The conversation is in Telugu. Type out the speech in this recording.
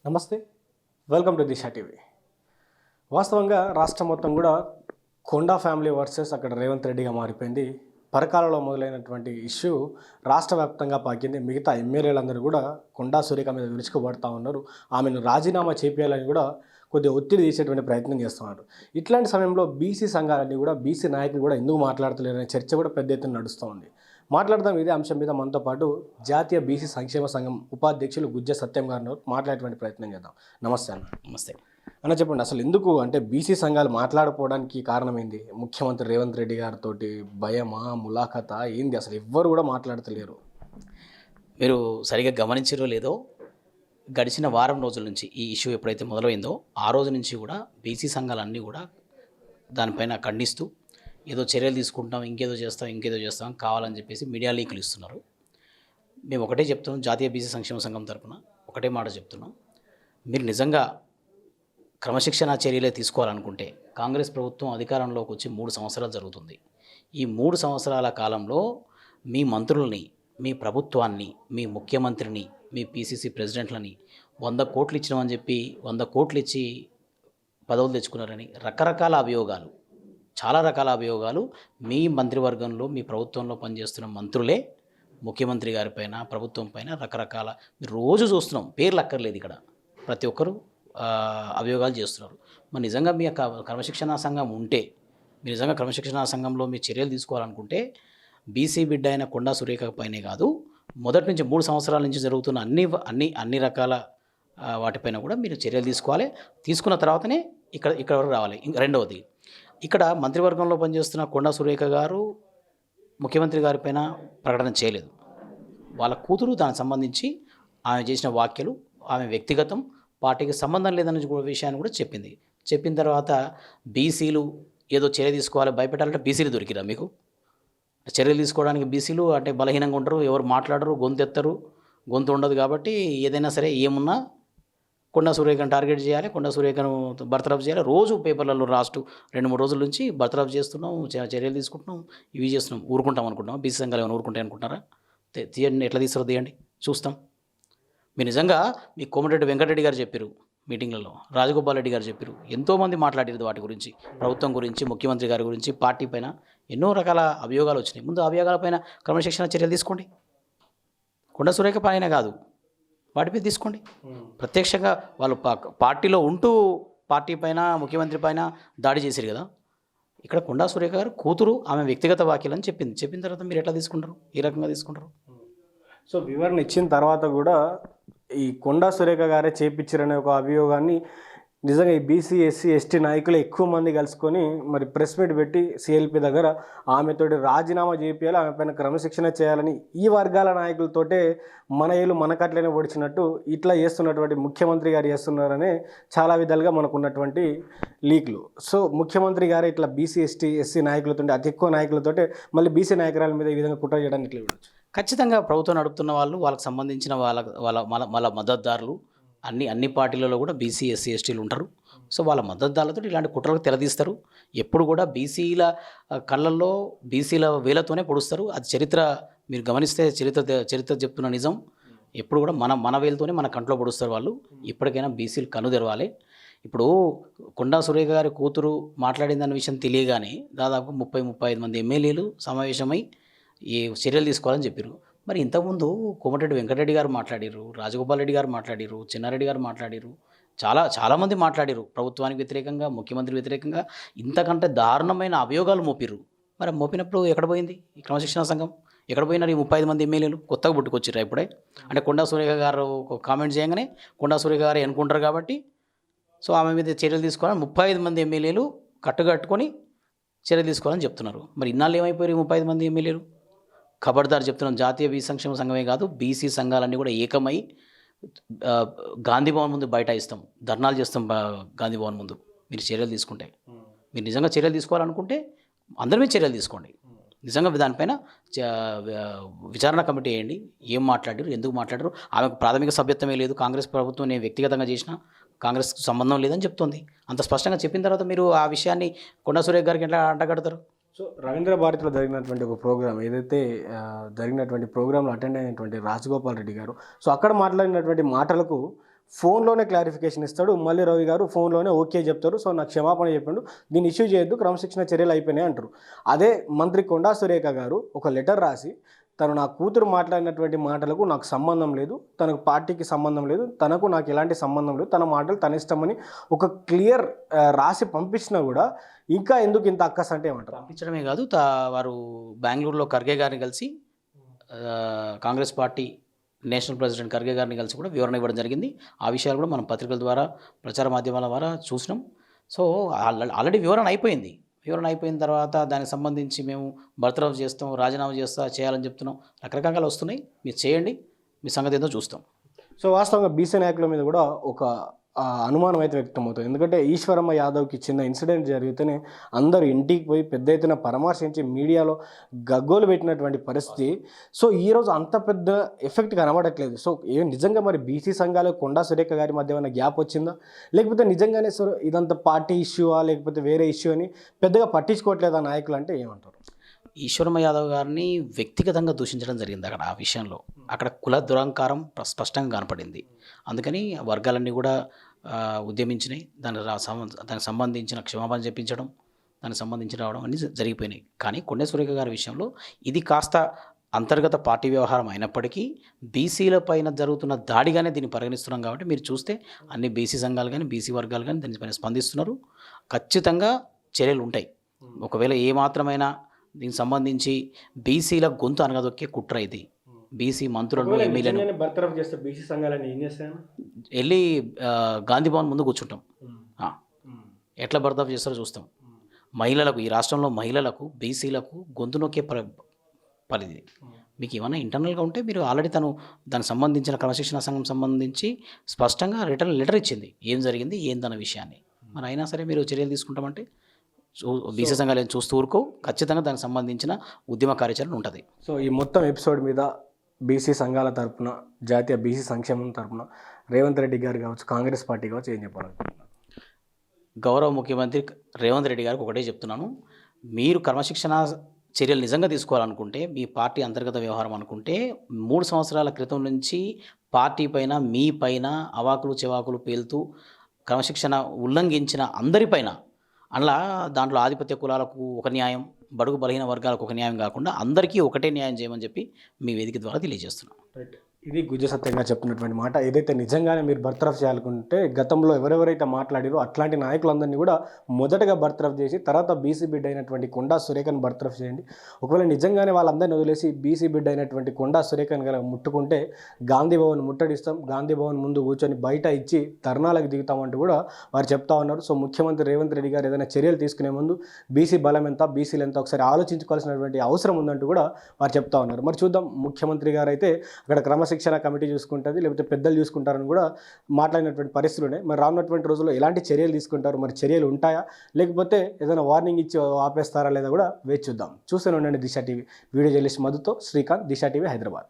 నమస్తే, వెల్కమ్ టు దిశ టీవీ. వాస్తవంగా రాష్ట్రం మొత్తం కూడా కొండా ఫ్యామిలీ వర్సెస్ అక్కడ రేవంత్ రెడ్డిగా మారిపోయింది. పరకాలలో మొదలైనటువంటి ఇష్యూ రాష్ట్ర వ్యాప్తంగా పాకింది. మిగతా ఎమ్మెల్యేలందరూ కూడా కొండా సురేఖ మీద విరుచుకుపడతా ఉన్నారు. ఆమెను రాజీనామా చేపేయాలని కూడా కొద్దిగా ఒత్తిడి తీసేటువంటి ప్రయత్నం చేస్తున్నారు. ఇట్లాంటి సమయంలో బీసీ సంఘాలన్నీ కూడా బీసీ నాయకులు కూడా ఎందుకు మాట్లాడతలేరనే చర్చ కూడా పెద్ద ఎత్తున నడుస్తూ ఉంది. మాట్లాడదాం ఇదే అంశం మీద. మనతో పాటు జాతీయ బీసీ సంక్షేమ సంఘం ఉపాధ్యక్షులు గుజ్జ సత్యం గారిని మాట్లాడేటువంటి ప్రయత్నం చేద్దాం. నమస్తే అన్న. నమస్తే అన్న, చెప్పండి, అసలు ఎందుకు అంటే బీసీ సంఘాలు మాట్లాడకపోవడానికి కారణం ఏంది? ముఖ్యమంత్రి రేవంత్ రెడ్డి గారితో భయమా, ములాఖత ఏంది? అసలు ఎవ్వరు కూడా మాట్లాడతలేరు. మీరు సరిగా గమనించారో లేదో, గడిచిన వారం రోజుల నుంచి ఈ ఇష్యూ ఎప్పుడైతే మొదలైందో ఆ రోజు నుంచి కూడా బీసీ సంఘాలన్నీ కూడా దానిపైన ఖండిస్తూ ఏదో చర్యలు తీసుకుంటాం, ఇంకేదో చేస్తాం కావాలని చెప్పేసి మీడియా లీకులు ఇస్తున్నారు. మేము ఒకటే చెప్తున్నాం, జాతీయ బీసీ సంక్షేమ సంఘం తరఫున ఒకటే మాట చెప్తున్నాం. మీరు నిజంగా క్రమశిక్షణ చర్యలే తీసుకోవాలనుకుంటే కాంగ్రెస్ ప్రభుత్వం అధికారంలోకి వచ్చి 3 సంవత్సరాలు జరుగుతుంది. ఈ 3 సంవత్సరాల కాలంలో మీ మంత్రుల్ని, మీ ప్రభుత్వాన్ని, మీ ముఖ్యమంత్రిని, మీ పీసీసీ ప్రెసిడెంట్లని 100 కోట్లు ఇచ్చినామని చెప్పి 100 కోట్లు ఇచ్చి పదవులు తెచ్చుకున్నారని రకరకాల అభియోగాలు, చాలా రకాల అభియోగాలు మీ మంత్రివర్గంలో, మీ ప్రభుత్వంలో పనిచేస్తున్న మంత్రులే ముఖ్యమంత్రి గారి పైన, ప్రభుత్వం పైన రకరకాల రోజు చూస్తున్నాం. పేర్లు అక్కర్లేదు, ఇక్కడ ప్రతి ఒక్కరూ అభియోగాలు చేస్తున్నారు. మరి నిజంగా మీ యొక్క క్రమశిక్షణా సంఘం ఉంటే, మీరు నిజంగా క్రమశిక్షణా సంఘంలో మీ చర్యలు తీసుకోవాలనుకుంటే బీసీ బిడ్డ అయిన కొండా సురేఖ పైనే కాదు, మొదటి నుంచి 3 సంవత్సరాల నుంచి జరుగుతున్న అన్ని రకాల వాటిపైన కూడా మీరు చర్యలు తీసుకోవాలి. తీసుకున్న తర్వాతనే ఇక్కడ వరకు రావాలి. రెండవది, ఇక్కడ మంత్రివర్గంలో పనిచేస్తున్న కొండా సురేఖ గారు ముఖ్యమంత్రి గారి పైన ప్రకటన చేయలేదు. వాళ్ళ కూతురు దానికి సంబంధించి ఆమె చేసిన వ్యాఖ్యలు, ఆమె వ్యక్తిగతం, పార్టీకి సంబంధం లేదన్న విషయాన్ని కూడా చెప్పింది. చెప్పిన తర్వాత బీసీలు ఏదో చర్య తీసుకోవాలి, భయపెట్టాలంటే బీసీలు దొరికిరా మీకు? చర్యలు తీసుకోవడానికి బీసీలు అంటే బలహీనంగా ఉంటారు, ఎవరు మాట్లాడరు, గొంతు ఉండదు. కాబట్టి ఏదైనా సరే ఏమున్నా కొండా సురేఖను టార్గెట్ చేయాలి, కొండా సురేఖను బర్తరఫ్ చేయాలి. రోజు పేపర్లలో రాస్తూ 2-3 రోజుల నుంచి బర్తరఫ్ చేస్తున్నాం, చర్యలు తీసుకుంటున్నాం, ఇవి చేస్తున్నాం. ఊరుకుంటాం అనుకుంటున్నాం? బీసీ సంఘాలు ఏమైనా ఊరుకుంటాయి అనుకుంటున్నారా? తీయండి, ఎట్లా తీస్తారో తీయండి, చూస్తాం. మీరు నిజంగా మీ కోమటిరెడ్డి వెంకటరెడ్డి గారు చెప్పారు మీటింగ్లలో, రాజగోపాల్ రెడ్డి గారు చెప్పారు, ఎంతోమంది మాట్లాడారు వాటి గురించి, ప్రభుత్వం గురించి, ముఖ్యమంత్రి గారి గురించి, పార్టీ పైన ఎన్నో రకాల అభియోగాలు వచ్చినాయి. ముందు అభియోగాలపైన క్రమశిక్షణ చర్యలు తీసుకోండి. కొండా సురేఖ పైన కాదు, వాటిపై తీసుకోండి. ప్రత్యక్షంగా వాళ్ళు పార్టీలో ఉంటూ పార్టీ పైన, ముఖ్యమంత్రి పైన దాడి చేశారు కదా. ఇక్కడ కొండా సురేఖ గారు కూతురు, ఆమె వ్యక్తిగత వ్యాఖ్యలని చెప్పింది. చెప్పిన తర్వాత మీరు ఎట్లా తీసుకుంటారు? ఈ రకంగా తీసుకుంటారు? సో వివరణ ఇచ్చిన తర్వాత కూడా ఈ కొండా సురేఖ గారే చేపించారనే ఒక అభియోగాన్ని నిజంగా ఈ బీసీ, ఎస్సీ, ఎస్టీ నాయకులు ఎక్కువ మంది కలుసుకొని మరి ప్రెస్ మీట్ పెట్టి సిఎల్పి దగ్గర ఆమెతోటి రాజీనామా చేయాలి, ఆమె పైన క్రమశిక్షణ చేయాలని ఈ వర్గాల నాయకులతోటే మన ఏళ్ళు మనకట్లనే పొడిచినట్టు ఇట్లా చేస్తున్నటువంటి ముఖ్యమంత్రి గారు చేస్తున్నారనే చాలా విధాలుగా మనకు ఉన్నటువంటి లీక్లు. సో ముఖ్యమంత్రి గారు ఇట్లా బీసీ, ఎస్టీ, ఎస్సీ నాయకులతో, అతి ఎక్కువ నాయకులతోటే మళ్ళీ బీసీ నాయకురాల మీద ఈ విధంగా కుట్ర చేయడానికి ఇట్లా చూడొచ్చు. ఖచ్చితంగా ప్రభుత్వం నడుపుతున్న వాళ్ళు, వాళ్ళకి సంబంధించిన వాళ్ళ మద్దతుదారులు అన్ని పార్టీలలో కూడా బీసీ, ఎస్సీ, ఎస్టీలు ఉంటారు. సో వాళ్ళ మద్దతుదారులతో ఇలాంటి కుట్రలకు తెరదీస్తారు. ఎప్పుడు కూడా బీసీల కళ్ళల్లో బీసీల వేలతోనే పొడుస్తారు. అది చరిత్ర మీరు గమనిస్తే చరిత్ర చెప్తున్న నిజం. ఎప్పుడు కూడా మన వేలతోనే మన కంట్లో పొడుస్తారు వాళ్ళు. ఇప్పటికైనా బీసీలు కన్ను తెరవాలి. ఇప్పుడు కొండా సురేఖ గారి కూతురు మాట్లాడిందన్న విషయం తెలియగానే దాదాపు 30-35 మంది ఎమ్మెల్యేలు సమావేశమై ఈ చర్యలు తీసుకోవాలని చెప్పారు. మరి ఇంతకుముందు కోమటిరెడ్డి వెంకటరెడ్డి గారు మాట్లాడారు, రాజగోపాల్ రెడ్డి గారు మాట్లాడారు, చెన్నారెడ్డి గారు మాట్లాడారు, చాలామంది మాట్లాడారు. ప్రభుత్వానికి వ్యతిరేకంగా, ముఖ్యమంత్రి వ్యతిరేకంగా ఇంతకంటే దారుణమైన అభియోగాలు మోపిర్రు. మరి మోపినప్పుడు ఎక్కడ పోయింది ఈ క్రమశిక్షణ సంఘం? ఎక్కడ పోయినారు ఈ 35 మంది ఎమ్మెల్యేలు? కొత్తగా పుట్టుకొచ్చిర్రా ఇప్పుడే? అంటే కొండా సురేఖ గారు కామెంట్ చేయగానే కొండా సురేఖ గారు అనుకుంటారు కాబట్టి సో ఆమె మీద చర్యలు తీసుకోవాలని 35 మంది ఎమ్మెల్యేలు కట్టుకొని చర్యలు తీసుకోవాలని చెప్తున్నారు. మరి ఇన్నాళ్ళు ఏమైపోయారు ఈ 35 మంది ఎమ్మెల్యేలు? ఖబర్దార్ చెప్తున్నాం, జాతీయ బీసీ సంక్షేమ సంఘమే కాదు, బీసీ సంఘాలన్నీ కూడా ఏకమై గాంధీ భవన్ ముందు బైఠాయిస్తాం, ధర్నాలు చేస్తాం గాంధీ భవన్ ముందు. మీరు చర్యలు తీసుకుంటే, మీరు నిజంగా చర్యలు తీసుకోవాలనుకుంటే అందరి చర్యలు తీసుకోండి. నిజంగా దానిపైన విచారణ కమిటీ వేయండి. ఏం మాట్లాడారు, ఎందుకు మాట్లాడారు? ఆమెకు ప్రాథమిక సభ్యత్వమే లేదు, కాంగ్రెస్ ప్రభుత్వం నేను వ్యక్తిగతంగా చేసిన, కాంగ్రెస్కు సంబంధం లేదని చెప్తుంది. అంత స్పష్టంగా చెప్పిన తర్వాత మీరు ఆ విషయాన్ని కొండా సురేఖ గారికి ఎట్లా అంటగడతారు? సో రవీంద్ర భారతిలో జరిగినటువంటి ఒక ప్రోగ్రామ్ ఏదైతే జరిగినటువంటి ప్రోగ్రాంలో అటెండ్ అయినటువంటి రాజగోపాల్ రెడ్డి గారు, సో అక్కడ మాట్లాడినటువంటి మాటలకు ఫోన్లోనే క్లారిఫికేషన్ ఇస్తాడు. మళ్ళీ రవి గారు ఫోన్లోనే ఓకే చెప్తారు. సో నాకు క్షమాపణ చెప్పిండు, దీన్ని ఇష్యూ చేయొద్దు, క్రమశిక్షణ చర్యలు అయిపోయినాయి అంటారు. అదే మంత్రి కొండా సురేఖ గారు ఒక లెటర్ రాసి తను నా కూతురు మాట్లాడినటువంటి మాటలకు నాకు సంబంధం లేదు, తనకు పార్టీకి సంబంధం లేదు, తనకు నాకు ఎలాంటి సంబంధం లేదు, తన మాటలు తన ఇష్టమని ఒక క్లియర్ రాసి పంపించినా కూడా ఇంకా ఎందుకు ఇంత అక్కస్ అంటే ఏమంటారు? పంపించడమే కాదు, వారు బెంగళూరులో ఖర్గే గారిని కలిసి Congress party national president Kharge గారిని కలిసి కూడా వివరణ ఇవ్వడం జరిగింది. ఆ విషయాలు కూడా మనం పత్రికల ద్వారా ప్రచార మాధ్యమాల ద్వారా చూసినాం. సో ఆల్రెడీ వివరణ అయిపోయింది. వివరణ అయిపోయిన తర్వాత దానికి సంబంధించి మేము బర్తరఫ్ చేస్తాం, రాజీనామా చేయాలని చెప్తున్నాం. రకరకాలు వస్తున్నాయి. మీరు చేయండి, మీ సంగతి ఏదో చూస్తాం. సో వాస్తవంగా బీసీ నాయకుల మీద కూడా ఒక అనుమానం అయితే వ్యక్తమవుతుంది. ఎందుకంటే ఈశ్వరమ్మ యాదవ్కి చిన్న ఇన్సిడెంట్ జరిగితేనే అందరూ ఇంటికి పోయి పెద్ద ఎత్తున పరామర్శించి మీడియాలో గగ్గోలు పెట్టినటువంటి పరిస్థితి. సో ఈరోజు అంత పెద్ద ఎఫెక్ట్ కనబడట్లేదు. సో నిజంగా మరి బీసీ సంఘాలు కొండా సురేఖ గారి మధ్య ఏమైనా గ్యాప్ వచ్చిందా, లేకపోతే నిజంగానే సో ఇదంతా పార్టీ ఇష్యూవా లేకపోతే వేరే ఇష్యూ అని పెద్దగా పట్టించుకోవట్లేదా నాయకులు అంటే ఏమంటారు? ఈశ్వరమ్మ యాదవ్ గారిని వ్యక్తిగతంగా దూషించడం జరిగింది అక్కడ. ఆ విషయంలో అక్కడ కుల దురంకారం స్పష్టంగా కనపడింది. అందుకని వర్గాలన్నీ కూడా ఉద్యమించినాయి. దానికి సంబంధించిన క్షమాపణ చెప్పించడం, దానికి సంబంధించి రావడం అన్నీ జరిగిపోయినాయి. కానీ కొండా సురేఖ గారి విషయంలో ఇది కాస్త అంతర్గత పార్టీ వ్యవహారం అయినప్పటికీ బీసీల పైన జరుగుతున్న దాడిగానే దీన్ని పరిగణిస్తున్నాం. కాబట్టి మీరు చూస్తే అన్ని బీసీ సంఘాలు కానీ బీసీ వర్గాలు కానీ దీనిపైన స్పందిస్తున్నారు. ఖచ్చితంగా చర్యలు ఉంటాయి. ఒకవేళ ఏమాత్రమైనా దీనికి సంబంధించి బీసీల గొంతు అనగదొక్కే కుట్ర ఇది. బీసీ మంత్రులను ఎమ్మెల్యేలను బర్తరఫ్ చేస్తే బీసీ సంఘాలని ఏం చేస్తాను వెళ్ళి గాంధీ భవన్ ముందు కూర్చుంటాం. ఎట్లా బర్తరఫ్ చేస్తారో చూస్తాం. మహిళలకు, ఈ రాష్ట్రంలో మహిళలకు, బీసీలకు గొంతు నొక్కే పరిధి. మీకు ఏమైనా ఇంటర్నల్గా ఉంటే మీరు ఆల్రెడీ దానికి సంబంధించిన క్రమశిక్షణ సంఘం సంబంధించి స్పష్టంగా లెటర్ ఇచ్చింది, ఏం జరిగింది ఏందన్న విషయాన్ని. మరి అయినా సరే మీరు చర్యలు తీసుకుంటామంటే బీసీ సంఘాలు ఏం చూస్తూ ఊరుకో. ఖచ్చితంగా దానికి సంబంధించిన ఉద్యమ కార్యాచరణ ఉంటుంది. సో ఈ మొత్తం ఎపిసోడ్ మీద బీసీ సంఘాల తరపున, జాతీయ బీసీ సంక్షేమం తరపున రేవంత్ రెడ్డి గారు కావచ్చు, కాంగ్రెస్ పార్టీ కావచ్చు, ఏం చెప్పాలనుకుంటున్నారు? గౌరవ ముఖ్యమంత్రి రేవంత్ రెడ్డి గారికి ఒకటే చెప్తున్నాను, మీరు క్రమశిక్షణ చర్యలు నిజంగా తీసుకోవాలనుకుంటే, మీ పార్టీ అంతర్గత వ్యవహారం అనుకుంటే 3 సంవత్సరాల క్రితం నుంచి పార్టీ పైన, మీ పైన అవాకులు చెవాకులు పేలుతూ క్రమశిక్షణ ఉల్లంఘించిన అందరిపైన, అలా దాంట్లో ఆధిపత్య కులాలకు ఒక న్యాయం, బడుగు బలహీన వర్గాలకు ఒక న్యాయం కాకుండా అందరికీ ఒకటే న్యాయం చేయమని చెప్పి మీ వేదిక ద్వారా తెలియజేస్తున్నాం. రైట్. ఇది గుజ్జ సత్యంగా చెప్తున్నటువంటి మాట. ఏదైతే నిజంగానే మీరు బర్తరఫ్ చేయాలనుకుంటే గతంలో ఎవరెవరైతే మాట్లాడారో అట్లాంటి నాయకులందరినీ కూడా మొదటగా బర్తరఫ్ చేసి తర్వాత బీసీ బిడ్డ అయినటువంటి కొండా సురేఖను బర్తరఫ్ చేయండి. ఒకవేళ నిజంగానే వాళ్ళందరినీ వదిలేసి బీసీ బిడ్డ అయినటువంటి కొండా సురేఖను కనుక ముట్టుకుంటే గాంధీ భవన్ ముట్టడిస్తాం, గాంధీ భవన్ ముందు కూర్చొని బయట ఇచ్చి ధర్నాలకు దిగుతామంటూ కూడా వారు చెప్తా ఉన్నారు. సో ముఖ్యమంత్రి రేవంత్ రెడ్డి గారు ఏదైనా చర్యలు తీసుకునే ముందు బీసీ బలం ఎంత, బీసీలు ఎంత ఒకసారి ఆలోచించుకోవాల్సినటువంటి అవసరం ఉందంటూ కూడా వారు చెప్తా ఉన్నారు. మరి చూద్దాం, ముఖ్యమంత్రి గారు అయితే అక్కడ క్రమశిక్షణ కమిటీ చూసుకుంటుంది, లేకపోతే పెద్దలు చూసుకుంటారని కూడా మాట్లాడినటువంటి పరిస్థితులు ఉన్నాయి. మరి రానున్నటువంటి రోజుల్లో ఎలాంటి చర్యలు తీసుకుంటారు, మరి చర్యలు ఉంటాయా లేకపోతే ఏదైనా వార్నింగ్ ఇచ్చి ఆపేస్తారా లేదా కూడా వేచి చూద్దాం. చూస్తూనే ఉండండి దిశ టీవీ. వీడియో జర్నలిస్ట్ మధుతో శ్రీకాంత్, దిశ టీవీ, హైదరాబాద్.